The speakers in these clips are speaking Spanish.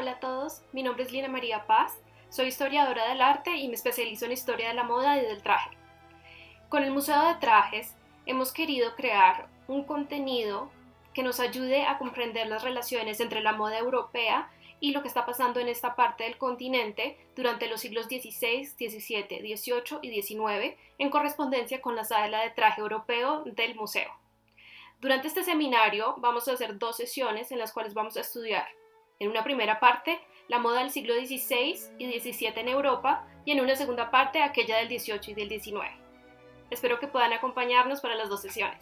Hola a todos, mi nombre es Lina María Paz, soy historiadora del arte y me especializo en historia de la moda y del traje. Con el Museo de Trajes hemos querido crear un contenido que nos ayude a comprender las relaciones entre la moda europea y lo que está pasando en esta parte del continente durante los siglos XVI, XVII, XVIII y XIX en correspondencia con la sala de traje europeo del museo. Durante este seminario vamos a hacer 2 sesiones en las cuales vamos a estudiar, en una primera parte, la moda del siglo XVI y XVII en Europa, y en una segunda parte, aquella del XVIII y del XIX. Espero que puedan acompañarnos para las 2 sesiones.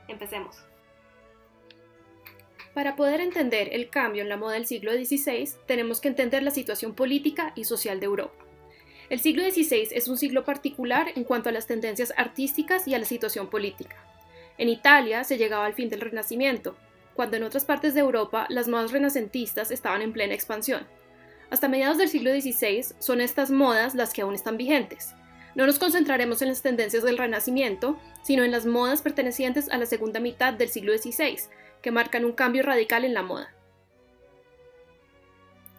Empecemos. Para poder entender el cambio en la moda del siglo XVI, tenemos que entender la situación política y social de Europa. El siglo XVI es un siglo particular en cuanto a las tendencias artísticas y a la situación política. En Italia se llegaba al fin del Renacimiento, cuando en otras partes de Europa las modas renacentistas estaban en plena expansión. Hasta mediados del siglo XVI son estas modas las que aún están vigentes. No nos concentraremos en las tendencias del Renacimiento, sino en las modas pertenecientes a la segunda mitad del siglo XVI, que marcan un cambio radical en la moda.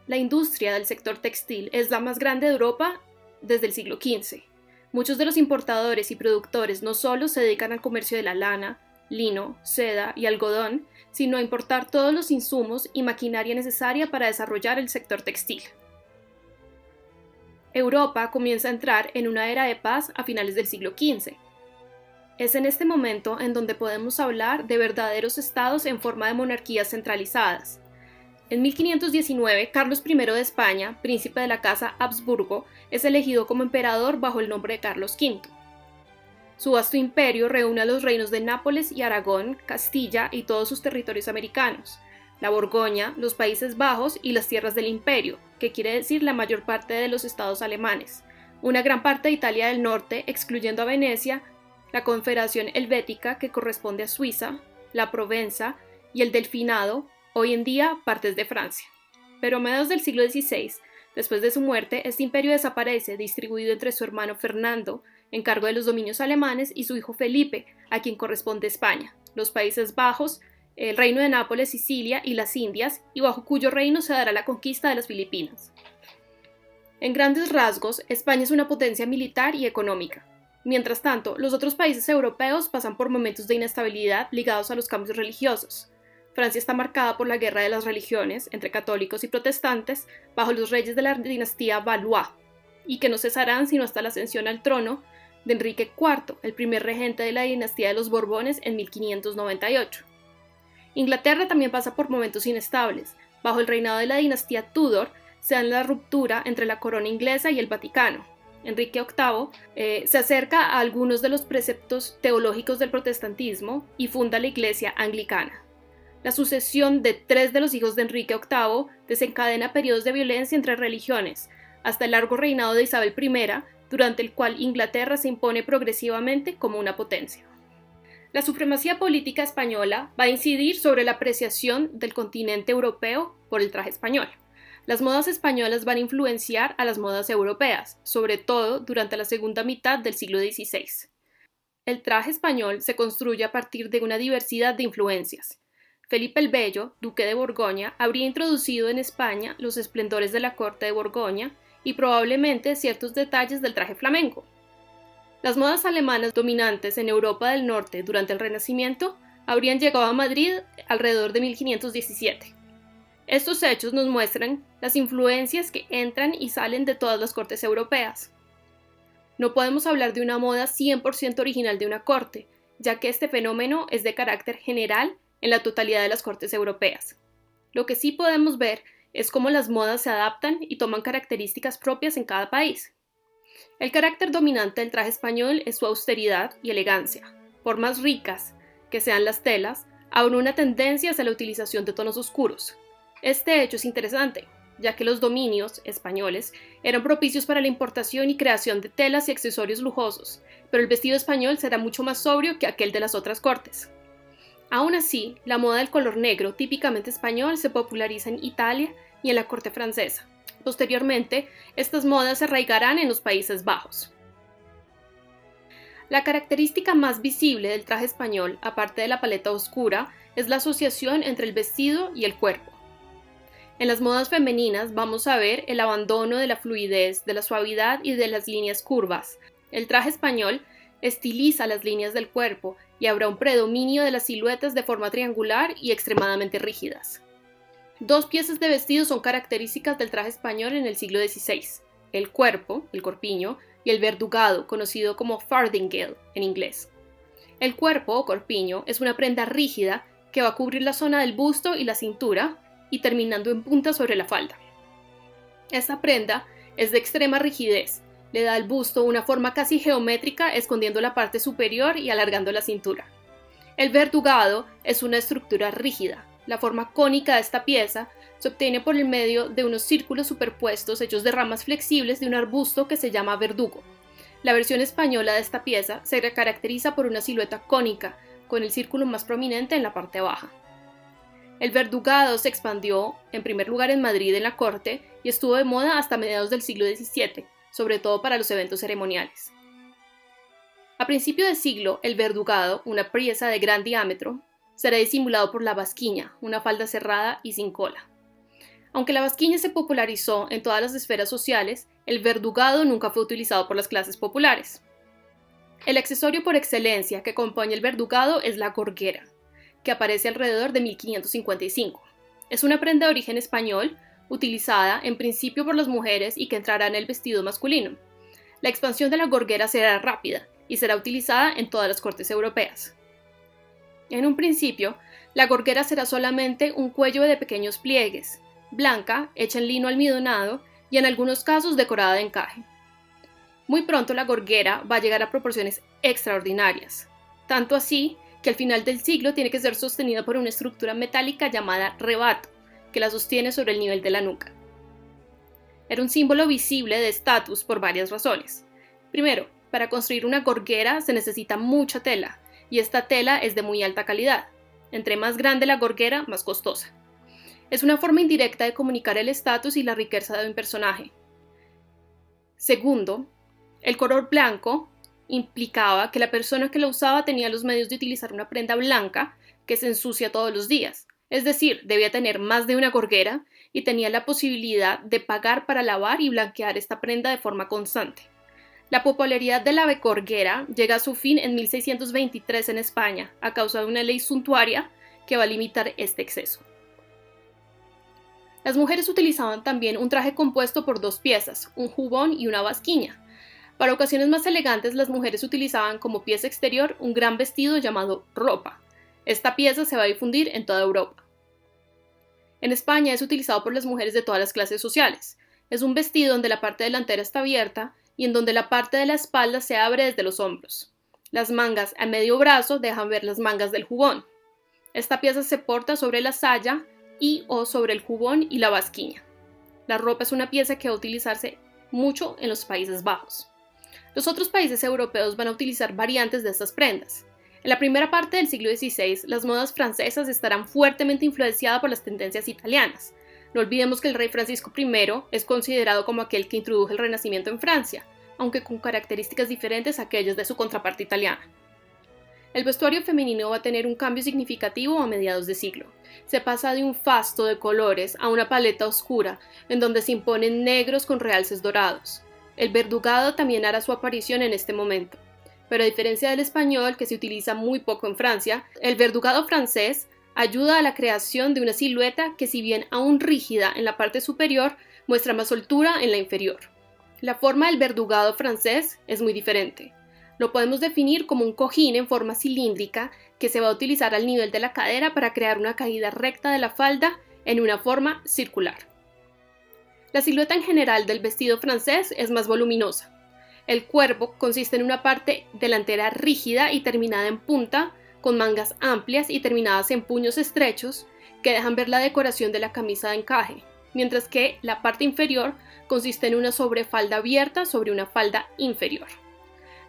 La industria del sector textil es la más grande de Europa desde el siglo XV. Muchos de los importadores y productores no solo se dedican al comercio de la lana, lino, seda y algodón, sino a importar todos los insumos y maquinaria necesaria para desarrollar el sector textil. Europa comienza a entrar en una era de paz a finales del siglo XV. Es en este momento en donde podemos hablar de verdaderos estados en forma de monarquías centralizadas. En 1519, Carlos I de España, príncipe de la casa Habsburgo, es elegido como emperador bajo el nombre de Carlos V. Su vasto imperio reúne a los reinos de Nápoles y Aragón, Castilla y todos sus territorios americanos, la Borgoña, los Países Bajos y las tierras del imperio, que quiere decir la mayor parte de los estados alemanes, una gran parte de Italia del norte, excluyendo a Venecia, la Confederación Helvética, que corresponde a Suiza, la Provenza y el Delfinado, hoy en día partes de Francia. Pero a mediados del siglo XVI, después de su muerte, este imperio desaparece, distribuido entre su hermano Fernando, en cargo de los dominios alemanes, y su hijo Felipe, a quien corresponde España, los Países Bajos, el reino de Nápoles, Sicilia y las Indias, y bajo cuyo reino se dará la conquista de las Filipinas. En grandes rasgos, España es una potencia militar y económica. Mientras tanto, los otros países europeos pasan por momentos de inestabilidad ligados a los cambios religiosos. Francia está marcada por la guerra de las religiones entre católicos y protestantes bajo los reyes de la dinastía Valois, y que no cesarán sino hasta la ascensión al trono de Enrique IV, el primer regente de la dinastía de los Borbones en 1598. Inglaterra también pasa por momentos inestables. Bajo el reinado de la dinastía Tudor se da la ruptura entre la corona inglesa y el Vaticano. Enrique VIII se acerca a algunos de los preceptos teológicos del protestantismo y funda la Iglesia anglicana. La sucesión de 3 de los hijos de Enrique VIII desencadena periodos de violencia entre religiones, hasta el largo reinado de Isabel I, durante el cual Inglaterra se impone progresivamente como una potencia. La supremacía política española va a incidir sobre la apreciación del continente europeo por el traje español. Las modas españolas van a influenciar a las modas europeas, sobre todo durante la segunda mitad del siglo XVI. El traje español se construye a partir de una diversidad de influencias. Felipe el Bello, duque de Borgoña, habría introducido en España los esplendores de la corte de Borgoña y probablemente ciertos detalles del traje flamenco. Las modas alemanas dominantes en Europa del Norte durante el Renacimiento habrían llegado a Madrid alrededor de 1517. Estos hechos nos muestran las influencias que entran y salen de todas las cortes europeas. No podemos hablar de una moda 100% original de una corte, ya que este fenómeno es de carácter general en la totalidad de las cortes europeas. Lo que sí podemos ver es cómo las modas se adaptan y toman características propias en cada país. El carácter dominante del traje español es su austeridad y elegancia. Por más ricas que sean las telas, aún una tendencia hacia la utilización de tonos oscuros. Este hecho es interesante, ya que los dominios españoles eran propicios para la importación y creación de telas y accesorios lujosos, pero el vestido español será mucho más sobrio que aquel de las otras cortes. Aún así, la moda del color negro, típicamente español, se populariza en Italia y en la corte francesa. Posteriormente, estas modas se arraigarán en los Países Bajos. La característica más visible del traje español, aparte de la paleta oscura, es la asociación entre el vestido y el cuerpo. En las modas femeninas vamos a ver el abandono de la fluidez, de la suavidad y de las líneas curvas. El traje español estiliza las líneas del cuerpo y habrá un predominio de las siluetas de forma triangular y extremadamente rígidas. Dos piezas de vestido son características del traje español en el siglo XVI: el cuerpo, el corpiño, y el verdugado, conocido como fardingale en inglés. El cuerpo o corpiño es una prenda rígida que va a cubrir la zona del busto y la cintura y terminando en punta sobre la falda. Esta prenda es de extrema rigidez, le da al busto una forma casi geométrica escondiendo la parte superior y alargando la cintura. El verdugado es una estructura rígida. La forma cónica de esta pieza se obtiene por el medio de unos círculos superpuestos hechos de ramas flexibles de un arbusto que se llama verdugo. La versión española de esta pieza se caracteriza por una silueta cónica, con el círculo más prominente en la parte baja. El verdugado se expandió, en primer lugar en Madrid en la corte, y estuvo de moda hasta mediados del siglo XVII, sobre todo para los eventos ceremoniales. A principio de siglo, el verdugado, una pieza de gran diámetro, será disimulado por la basquiña, una falda cerrada y sin cola. Aunque la basquiña se popularizó en todas las esferas sociales, el verdugado nunca fue utilizado por las clases populares. El accesorio por excelencia que acompaña el verdugado es la gorguera, que aparece alrededor de 1555. Es una prenda de origen español, utilizada en principio por las mujeres y que entrará en el vestido masculino. La expansión de la gorguera será rápida y será utilizada en todas las cortes europeas. En un principio, la gorguera será solamente un cuello de pequeños pliegues, blanca, hecha en lino almidonado y en algunos casos decorada de encaje. Muy pronto la gorguera va a llegar a proporciones extraordinarias, tanto así que al final del siglo tiene que ser sostenida por una estructura metálica llamada rebato, que la sostiene sobre el nivel de la nuca. Era un símbolo visible de estatus por varias razones. Primero, para construir una gorguera se necesita mucha tela, y esta tela es de muy alta calidad. Entre más grande la gorguera, más costosa. Es una forma indirecta de comunicar el estatus y la riqueza de un personaje. Segundo, el color blanco implicaba que la persona que la usaba tenía los medios de utilizar una prenda blanca que se ensucia todos los días. Es decir, debía tener más de una gorguera y tenía la posibilidad de pagar para lavar y blanquear esta prenda de forma constante. La popularidad de la gorguera llega a su fin en 1623 en España, a causa de una ley suntuaria que va a limitar este exceso. Las mujeres utilizaban también un traje compuesto por dos piezas, un jubón y una basquiña. Para ocasiones más elegantes, las mujeres utilizaban como pieza exterior un gran vestido llamado ropa. Esta pieza se va a difundir en toda Europa. En España es utilizado por las mujeres de todas las clases sociales. Es un vestido donde la parte delantera está abierta y en donde la parte de la espalda se abre desde los hombros. Las mangas a medio brazo dejan ver las mangas del jubón. Esta pieza se porta sobre la saya y o sobre el jubón y la basquiña. La ropa es una pieza que va a utilizarse mucho en los Países Bajos. Los otros países europeos van a utilizar variantes de estas prendas. En la primera parte del siglo XVI, las modas francesas estarán fuertemente influenciadas por las tendencias italianas. No olvidemos que el rey Francisco I es considerado como aquel que introdujo el Renacimiento en Francia, aunque con características diferentes a aquellas de su contraparte italiana. El vestuario femenino va a tener un cambio significativo a mediados de siglo. Se pasa de un fasto de colores a una paleta oscura, en donde se imponen negros con realces dorados. El verdugado también hará su aparición en este momento. Pero a diferencia del español, que se utiliza muy poco en Francia, el verdugado francés ayuda a la creación de una silueta que, si bien aún rígida en la parte superior, muestra más soltura en la inferior. La forma del verdugado francés es muy diferente. Lo podemos definir como un cojín en forma cilíndrica que se va a utilizar al nivel de la cadera para crear una caída recta de la falda en una forma circular. La silueta en general del vestido francés es más voluminosa. El cuerpo consiste en una parte delantera rígida y terminada en punta, con mangas amplias y terminadas en puños estrechos que dejan ver la decoración de la camisa de encaje, mientras que la parte inferior consiste en una sobrefalda abierta sobre una falda inferior.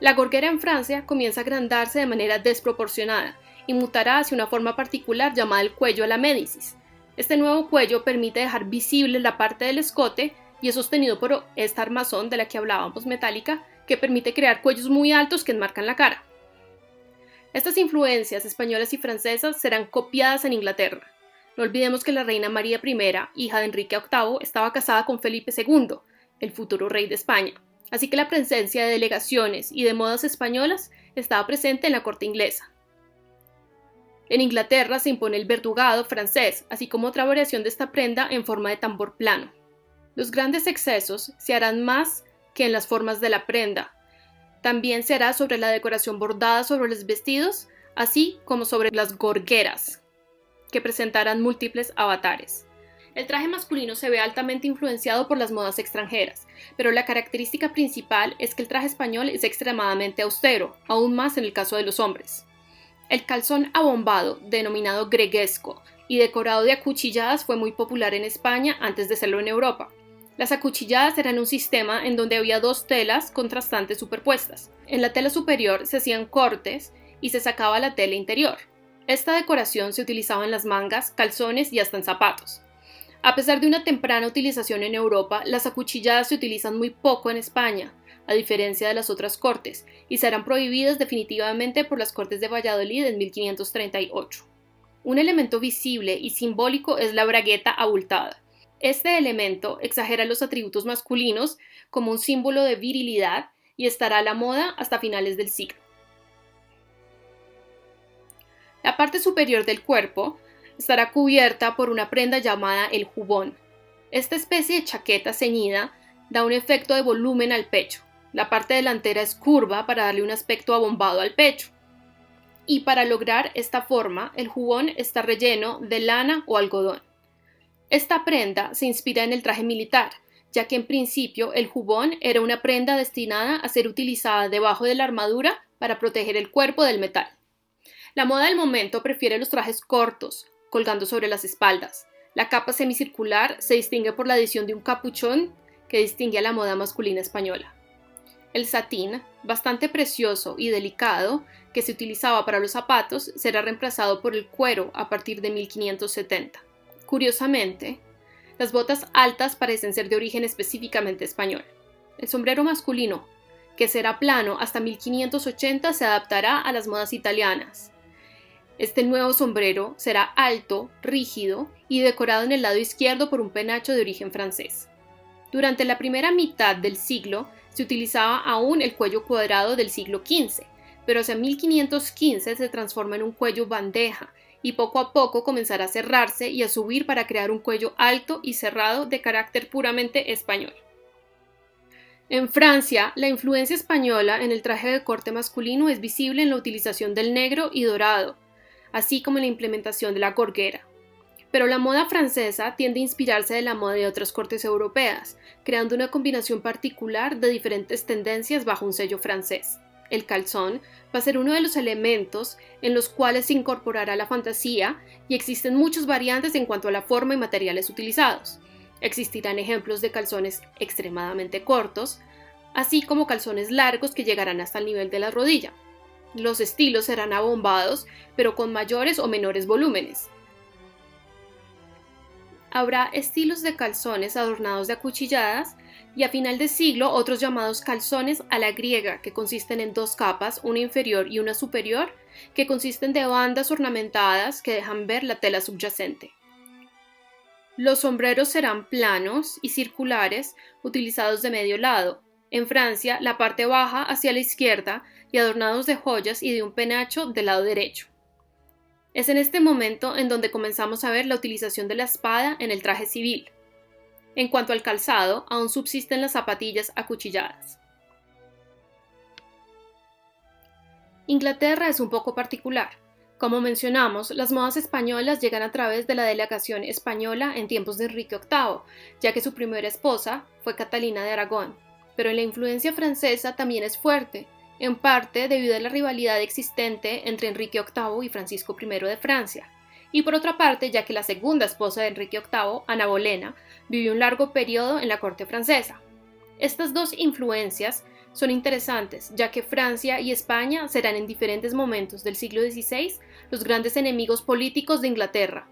La gorguera en Francia comienza a agrandarse de manera desproporcionada y mutará hacia una forma particular llamada el cuello a la Médicis. Este nuevo cuello permite dejar visible la parte del escote y es sostenido por esta armazón de la que hablábamos metálica, que permite crear cuellos muy altos que enmarcan la cara. Estas influencias españolas y francesas serán copiadas en Inglaterra. No olvidemos que la reina María I, hija de Enrique VIII, estaba casada con Felipe II, el futuro rey de España, así que la presencia de delegaciones y de modas españolas estaba presente en la corte inglesa. En Inglaterra se impone el verdugado francés, así como otra variación de esta prenda en forma de tambor plano. Los grandes excesos se harán más que en las formas de la prenda. También se hará sobre la decoración bordada sobre los vestidos, así como sobre las gorgueras, que presentarán múltiples avatares. El traje masculino se ve altamente influenciado por las modas extranjeras, pero la característica principal es que el traje español es extremadamente austero, aún más en el caso de los hombres. El calzón abombado, denominado greguesco, y decorado de acuchilladas fue muy popular en España antes de serlo en Europa. Las acuchilladas eran un sistema en donde había dos telas contrastantes superpuestas. En la tela superior se hacían cortes y se sacaba la tela interior. Esta decoración se utilizaba en las mangas, calzones y hasta en zapatos. A pesar de una temprana utilización en Europa, las acuchilladas se utilizan muy poco en España, a diferencia de las otras cortes, y serán prohibidas definitivamente por las Cortes de Valladolid en 1538. Un elemento visible y simbólico es la bragueta abultada. Este elemento exagera los atributos masculinos como un símbolo de virilidad y estará a la moda hasta finales del siglo. La parte superior del cuerpo estará cubierta por una prenda llamada el jubón. Esta especie de chaqueta ceñida da un efecto de volumen al pecho. La parte delantera es curva para darle un aspecto abombado al pecho. Y para lograr esta forma, el jubón está relleno de lana o algodón. Esta prenda se inspira en el traje militar, ya que en principio el jubón era una prenda destinada a ser utilizada debajo de la armadura para proteger el cuerpo del metal. La moda del momento prefiere los trajes cortos, colgando sobre las espaldas. La capa semicircular se distingue por la adición de un capuchón que distingue a la moda masculina española. El satín, bastante precioso y delicado, que se utilizaba para los zapatos, será reemplazado por el cuero a partir de 1570. Curiosamente, las botas altas parecen ser de origen específicamente español. El sombrero masculino, que será plano hasta 1580, se adaptará a las modas italianas. Este nuevo sombrero será alto, rígido y decorado en el lado izquierdo por un penacho de origen francés. Durante la primera mitad del siglo se utilizaba aún el cuello cuadrado del siglo XV, pero hacia 1515 se transforma en un cuello bandeja y poco a poco comenzará a cerrarse y a subir para crear un cuello alto y cerrado de carácter puramente español. En Francia, la influencia española en el traje de corte masculino es visible en la utilización del negro y dorado, así como en la implementación de la gorguera. Pero la moda francesa tiende a inspirarse de la moda de otras cortes europeas, creando una combinación particular de diferentes tendencias bajo un sello francés. El calzón va a ser uno de los elementos en los cuales se incorporará la fantasía y existen muchas variantes en cuanto a la forma y materiales utilizados. Existirán ejemplos de calzones extremadamente cortos, así como calzones largos que llegarán hasta el nivel de la rodilla. Los estilos serán abombados, pero con mayores o menores volúmenes. Habrá estilos de calzones adornados de acuchilladas y a final de siglo otros llamados calzones a la griega, que consisten en dos capas, una inferior y una superior, que consisten de bandas ornamentadas que dejan ver la tela subyacente. Los sombreros serán planos y circulares, utilizados de medio lado. En Francia, la parte baja hacia la izquierda y adornados de joyas y de un penacho del lado derecho. Es en este momento en donde comenzamos a ver la utilización de la espada en el traje civil. En cuanto al calzado, aún subsisten las zapatillas acuchilladas. Inglaterra es un poco particular. Como mencionamos, las modas españolas llegan a través de la delegación española en tiempos de Enrique VIII, ya que su primera esposa fue Catalina de Aragón. Pero la influencia francesa también es fuerte, en parte debido a la rivalidad existente entre Enrique VIII y Francisco I de Francia, y por otra parte ya que la segunda esposa de Enrique VIII, Ana Bolena, vivió un largo periodo en la corte francesa. Estas dos influencias son interesantes, ya que Francia y España serán en diferentes momentos del siglo XVI los grandes enemigos políticos de Inglaterra.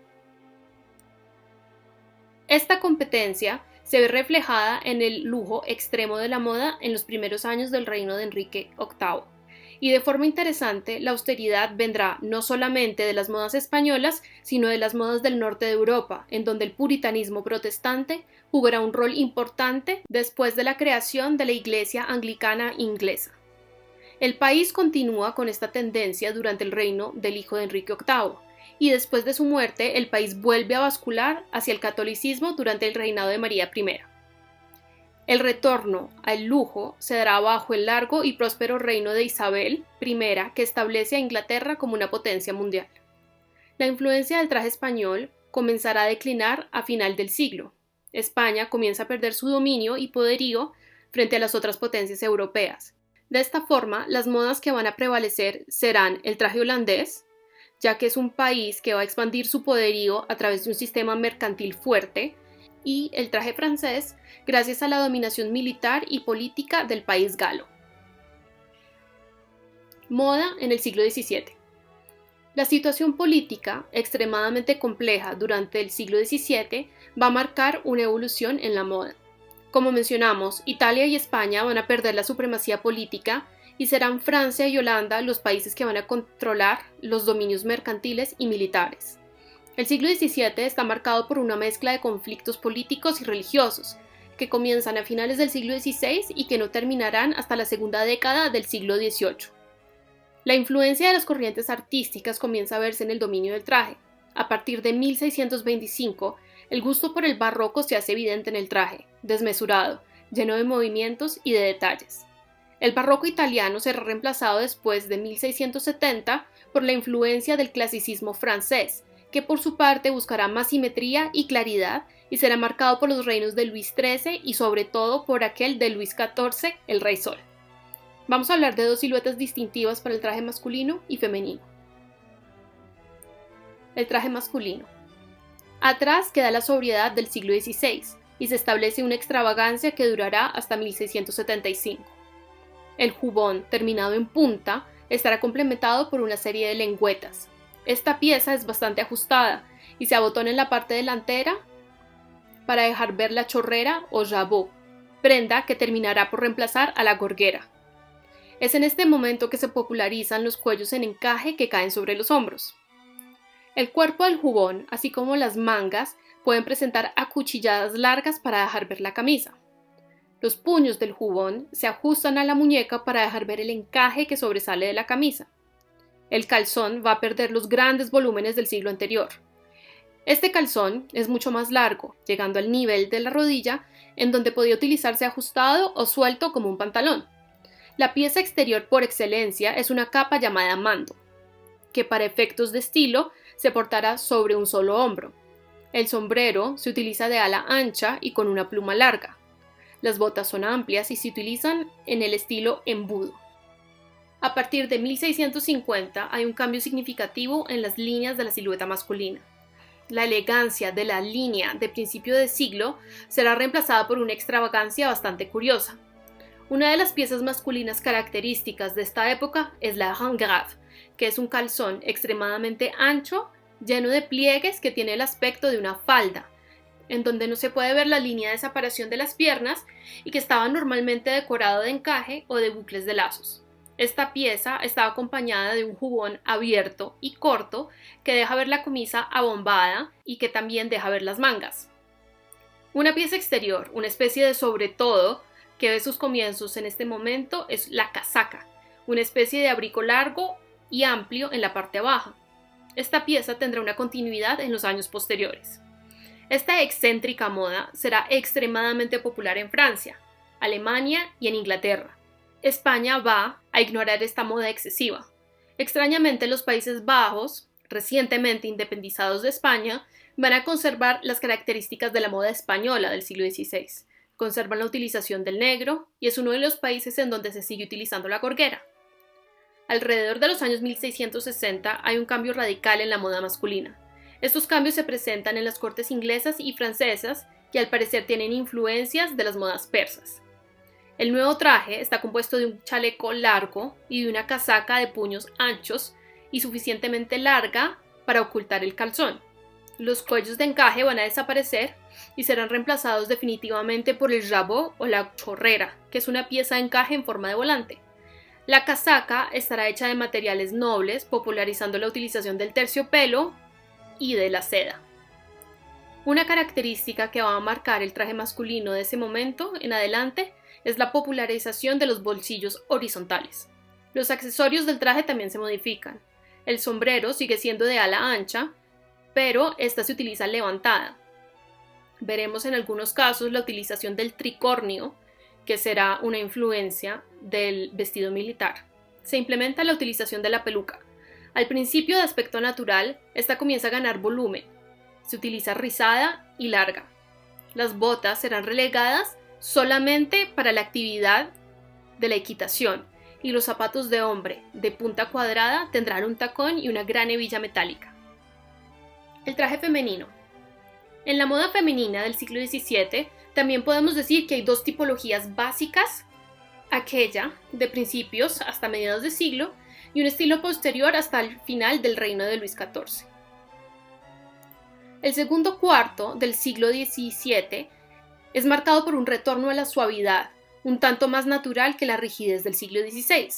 Esta competencia se ve reflejada en el lujo extremo de la moda en los primeros años del reino de Enrique VIII, Y de forma interesante, la austeridad vendrá no solamente de las modas españolas, sino de las modas del norte de Europa, en donde el puritanismo protestante jugará un rol importante después de la creación de la Iglesia Anglicana inglesa. El país continúa con esta tendencia durante el reino del hijo de Enrique VIII, y después de su muerte el país vuelve a bascular hacia el catolicismo durante el reinado de María I. El retorno al lujo se dará bajo el largo y próspero reino de Isabel I, que establece a Inglaterra como una potencia mundial. La influencia del traje español comenzará a declinar a final del siglo. España comienza a perder su dominio y poderío frente a las otras potencias europeas. De esta forma, las modas que van a prevalecer serán el traje holandés, ya que es un país que va a expandir su poderío a través de un sistema mercantil fuerte, y el traje francés gracias a la dominación militar y política del país galo. Moda en el siglo XVII. La situación política, extremadamente compleja durante el siglo XVII, va a marcar una evolución en la moda. Como mencionamos, Italia y España van a perder la supremacía política y serán Francia y Holanda los países que van a controlar los dominios mercantiles y militares. El siglo XVII está marcado por una mezcla de conflictos políticos y religiosos, que comienzan a finales del siglo XVI y que no terminarán hasta la segunda década del siglo XVIII. La influencia de las corrientes artísticas comienza a verse en el dominio del traje. A partir de 1625, el gusto por el barroco se hace evidente en el traje, desmesurado, lleno de movimientos y de detalles. El barroco italiano será reemplazado después de 1670 por la influencia del clasicismo francés, que por su parte buscará más simetría y claridad y será marcado por los reinos de Luis XIII y sobre todo por aquel de Luis XIV, el Rey Sol. Vamos a hablar de dos siluetas distintivas para el traje masculino y femenino. El traje masculino. Atrás queda la sobriedad del siglo XVI y se establece una extravagancia que durará hasta 1675. El jubón, terminado en punta, estará complementado por una serie de lengüetas. Esta pieza es bastante ajustada y se abotona en la parte delantera para dejar ver la chorrera o jabot, prenda que terminará por reemplazar a la gorguera. Es en este momento que se popularizan los cuellos en encaje que caen sobre los hombros. El cuerpo del jubón, así como las mangas, pueden presentar acuchilladas largas para dejar ver la camisa. Los puños del jubón se ajustan a la muñeca para dejar ver el encaje que sobresale de la camisa. El calzón va a perder los grandes volúmenes del siglo anterior. Este calzón es mucho más largo, llegando al nivel de la rodilla, en donde podía utilizarse ajustado o suelto como un pantalón. La pieza exterior por excelencia es una capa llamada mando, que para efectos de estilo se portará sobre un solo hombro. El sombrero se utiliza de ala ancha y con una pluma larga. Las botas son amplias y se utilizan en el estilo embudo. A partir de 1650 hay un cambio significativo en las líneas de la silueta masculina. La elegancia de la línea de principio de siglo será reemplazada por una extravagancia bastante curiosa. Una de las piezas masculinas características de esta época es la rangrave, que es un calzón extremadamente ancho, lleno de pliegues que tiene el aspecto de una falda, en donde no se puede ver la línea de separación de las piernas y que estaba normalmente decorado de encaje o de bucles de lazos. Esta pieza estaba acompañada de un jubón abierto y corto que deja ver la camisa abombada y que también deja ver las mangas. Una pieza exterior, una especie de sobretodo que ve sus comienzos en este momento, es la casaca, una especie de abrigo largo y amplio en la parte baja. Esta pieza tendrá una continuidad en los años posteriores. Esta excéntrica moda será extremadamente popular en Francia, Alemania y en Inglaterra. España va a ignorar esta moda excesiva. Extrañamente, los Países Bajos, recientemente independizados de España, van a conservar las características de la moda española del siglo XVI. Conservan la utilización del negro y es uno de los países en donde se sigue utilizando la gorguera. Alrededor de los años 1660 hay un cambio radical en la moda masculina. Estos cambios se presentan en las cortes inglesas y francesas y al parecer tienen influencias de las modas persas. El nuevo traje está compuesto de un chaleco largo y de una casaca de puños anchos y suficientemente larga para ocultar el calzón. Los cuellos de encaje van a desaparecer y serán reemplazados definitivamente por el jabot o la chorrera, que es una pieza de encaje en forma de volante. La casaca estará hecha de materiales nobles, popularizando la utilización del terciopelo y de la seda. Una característica que va a marcar el traje masculino de ese momento en adelante es la popularización de los bolsillos horizontales. Los accesorios del traje también se modifican. El sombrero sigue siendo de ala ancha, pero esta se utiliza levantada. Veremos en algunos casos la utilización del tricornio, que será una influencia del vestido militar. Se implementa la utilización de la peluca. Al principio de aspecto natural, esta comienza a ganar volumen. Se utiliza rizada y larga. Las botas serán relegadas solamente para la actividad de la equitación y los zapatos de hombre de punta cuadrada tendrán un tacón y una gran hebilla metálica. El traje femenino. En la moda femenina del siglo XVII también podemos decir que hay dos tipologías básicas, aquella de principios hasta mediados de siglo y un estilo posterior hasta el final del reino de Luis XIV. El segundo cuarto del siglo XVII es marcado por un retorno a la suavidad, un tanto más natural que la rigidez del siglo XVI.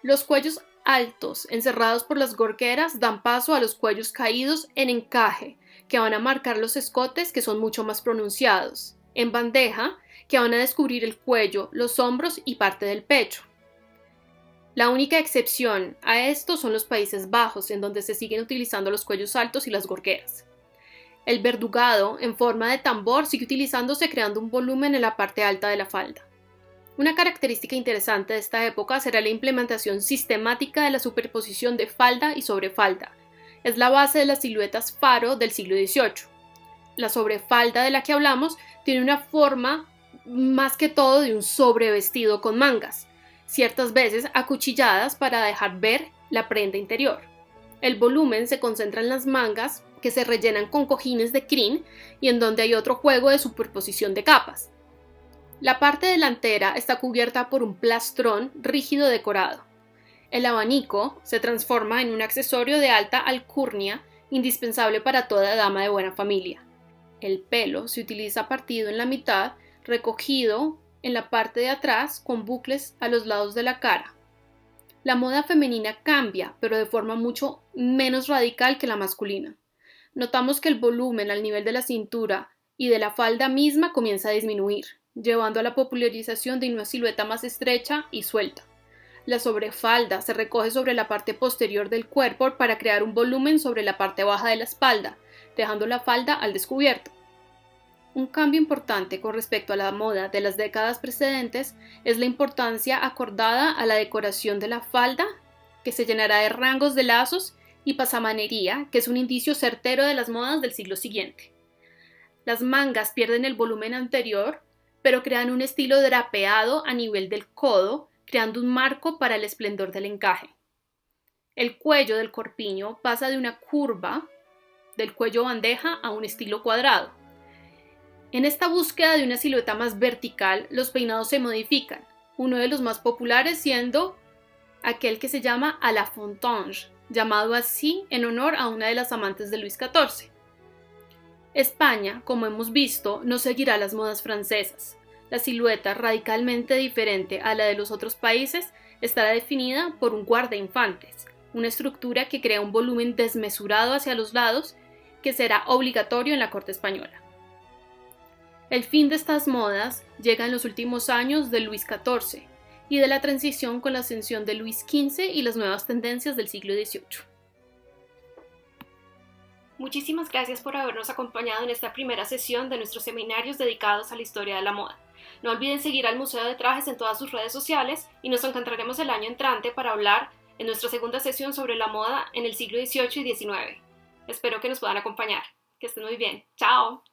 Los cuellos altos, encerrados por las gorgueras, dan paso a los cuellos caídos en encaje, que van a marcar los escotes, que son mucho más pronunciados, en bandeja, que van a descubrir el cuello, los hombros y parte del pecho. La única excepción a esto son los Países Bajos, en donde se siguen utilizando los cuellos altos y las gorgueras. El verdugado, en forma de tambor, sigue utilizándose creando un volumen en la parte alta de la falda. Una característica interesante de esta época será la implementación sistemática de la superposición de falda y sobrefalda. Es la base de las siluetas faro del siglo XVIII. La sobrefalda de la que hablamos tiene una forma más que todo de un sobrevestido con mangas, ciertas veces acuchilladas para dejar ver la prenda interior. El volumen se concentra en las mangas, que se rellenan con cojines de crin y en donde hay otro juego de superposición de capas. La parte delantera está cubierta por un plastrón rígido decorado. El abanico se transforma en un accesorio de alta alcurnia indispensable para toda dama de buena familia. El pelo se utiliza partido en la mitad, recogido en la parte de atrás con bucles a los lados de la cara. La moda femenina cambia, pero de forma mucho menos radical que la masculina. Notamos que el volumen al nivel de la cintura y de la falda misma comienza a disminuir, llevando a la popularización de una silueta más estrecha y suelta. La sobrefalda se recoge sobre la parte posterior del cuerpo para crear un volumen sobre la parte baja de la espalda, dejando la falda al descubierto. Un cambio importante con respecto a la moda de las décadas precedentes es la importancia acordada a la decoración de la falda, que se llenará de rangos de lazos y pasamanería, que es un indicio certero de las modas del siglo siguiente. Las mangas pierden el volumen anterior, pero crean un estilo drapeado a nivel del codo, creando un marco para el esplendor del encaje. El cuello del corpiño pasa de una curva del cuello bandeja a un estilo cuadrado. En esta búsqueda de una silueta más vertical, los peinados se modifican, uno de los más populares siendo aquel que se llama à la fontange, llamado así en honor a una de las amantes de Luis XIV. España, como hemos visto, no seguirá las modas francesas. La silueta, radicalmente diferente a la de los otros países, estará definida por un guardainfantes, una estructura que crea un volumen desmesurado hacia los lados que será obligatorio en la corte española. El fin de estas modas llega en los últimos años de Luis XIV y de la transición con la ascensión de Luis XV y las nuevas tendencias del siglo XVIII. Muchísimas gracias por habernos acompañado en esta primera sesión de nuestros seminarios dedicados a la historia de la moda. No olviden seguir al Museo de Trajes en todas sus redes sociales y nos encontraremos el año entrante para hablar en nuestra segunda sesión sobre la moda en el siglo XVIII y XIX. Espero que nos puedan acompañar. Que estén muy bien. ¡Chao!